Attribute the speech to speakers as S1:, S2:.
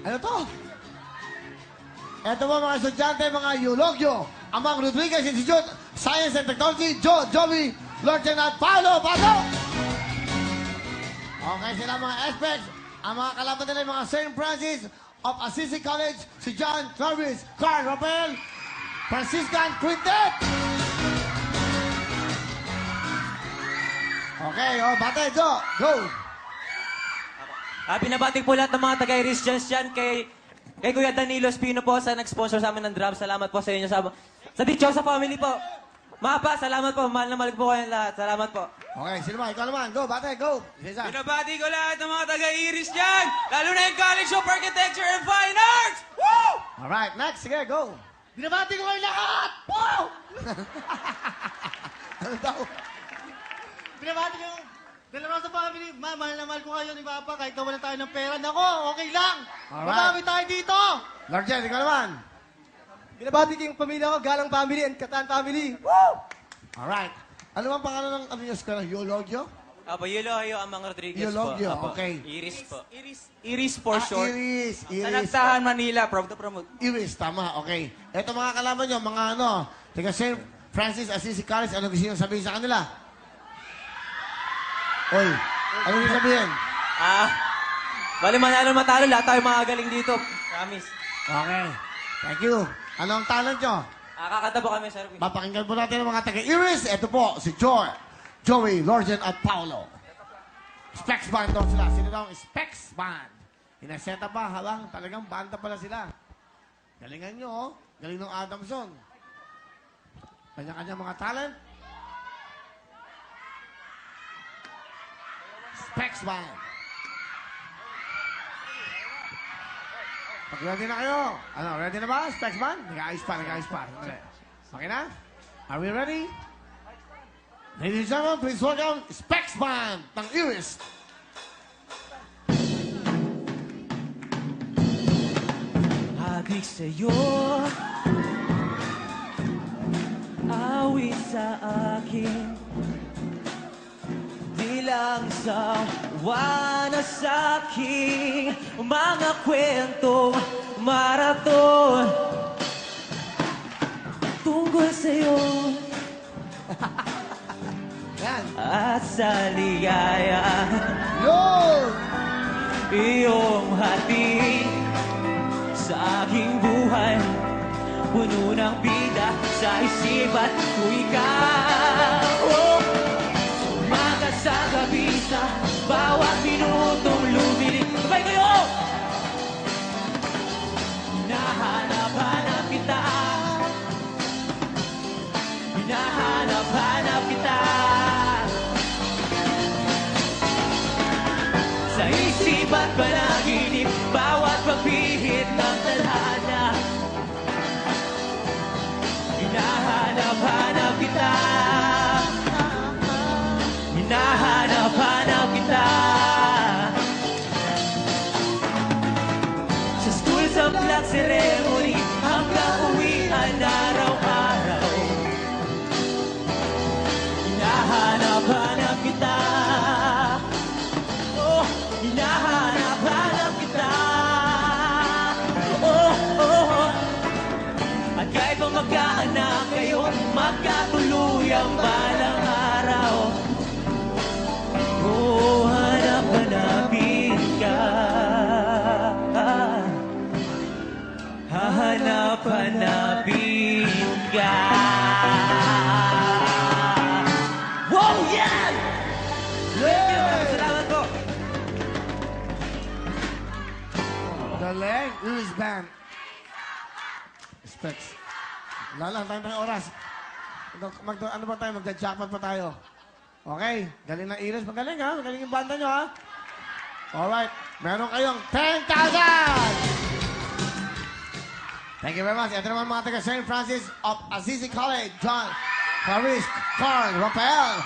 S1: Ano to? Ito po mga estudyante, mga Eulogio, Amang Rodriguez Institute, Science and Technology, Joey, Lorten at Paolo. Okay, sila mga aspects. Ang mga kalaban nila yung mga St. Francis of Assisi College, si John, Travis, Carl, Rafael, Franciscan Quintet. Okay, bate, Joe, go.
S2: Pinabati po lahat ng mga taga-Iris dyan kay Kuya Danilo Espino po sa nag-sponsor sa amin ng drums. Salamat po sa inyo. Sa Dichosa family po. Mga pa, salamat po. Mahal na mahal po kayong lahat. Salamat po.
S1: Okay, sino ba? Ikaw naman. Go, bate, go. Isa.
S3: Pinabati ko lahat ng mga taga-Iris dyan! Lalo na yung College of Architecture and Fine Arts! Woo!
S1: Alright, next. Sige, go.
S4: Binabati ko kayo lahat! Wow!
S1: Ano daw?
S4: Binabati ko yung dalawa sa family. Mahal na mahal ko kayo ni Papa kahit nawalan tayo ng pera. Nako, okay lang.
S1: Alright.
S4: Madami tayo dito.
S1: Lord Jen, ikaw naman.
S4: Binabati ko yung pamilya ko, Galang family and Katan family.
S1: Alright. Ano bang pangalan ng yung school? Eulogio?
S2: Apo, Eulogio Amang Rodriguez po.
S1: Eulogio,
S2: Apo,
S1: okay.
S2: Iris po.
S3: Iris for short.
S1: Iris.
S3: Sa Nagtahan, Manila. Proud to promote.
S1: Iris, tama, okay. Ito mga kalaban nyo, mga ano, taga St. Francis Assisi College, ano gusto nyo sabihin sa kanila? Oy, ano gusto sabihin?
S2: Bali manalo matalo, lahat tayo mga galing dito. Promise.
S1: Okay, thank you. Ano ang talent nyo?
S2: Kakanta po kami, sir.
S1: Papakinggan po natin ang mga taga-Iris. Ito po, si Joey, Lorgen at Paolo. Specs Band daw sila. Sino daw ang Specs Band? Inaseta pa, habang talagang banda pala sila. Galingan nyo, oh. Galing ng Adamson. Kanya-kanya mga talent. Specs Band. Pag ready na kayo. Ano, ready na ba? Specs Band? Nag-ayos pa. Okay na? Are we ready? Ladies and gentlemen, please welcome Specs Band ng Iris.
S2: Habig sa'yo, awit sa akin, di lang sawa na sa'king mga kwentong maraton tungkol sa'yo
S1: Yan.
S2: at sa ligaya
S1: Yo!
S2: iyong hatid sa aking buhay, puno ng bida sa isipan ko ikaw. Umaga sa gabi sa bawat minutong lumilip. Sabay kayo! Hinahanap-hanap kita. Hinahanap-hanap kita. Sa isip at panaginip, bawat pagpihit ng tadhana. Hinahanap-hanap kita. Hinahanap-hanap kita. Sa school, sa flag ceremony, hanggang uwian araw-araw. Hinahanap-hanap kita. Oh, hinahanap-hanap kita. Oh. At kahit pa magkaanak kayo, magkatuloy ang balang araw. Oh, hanap-hanapin ka. Hahanap-hanapin ka. Wow, yeah! Salamat po.
S1: Galing. Iris Band. Specs. Wala lang tayong oras. Ano ba tayo? Magja-jackpot pa tayo. Okay. Galing ng Iris. Magaling ha. Magaling yung banda nyo ha. Alright. Meron kayong 10,000! Thank you very much. Ito naman mga taga St. Francis of Assisi College. John, Clarice, Carl, Rafael,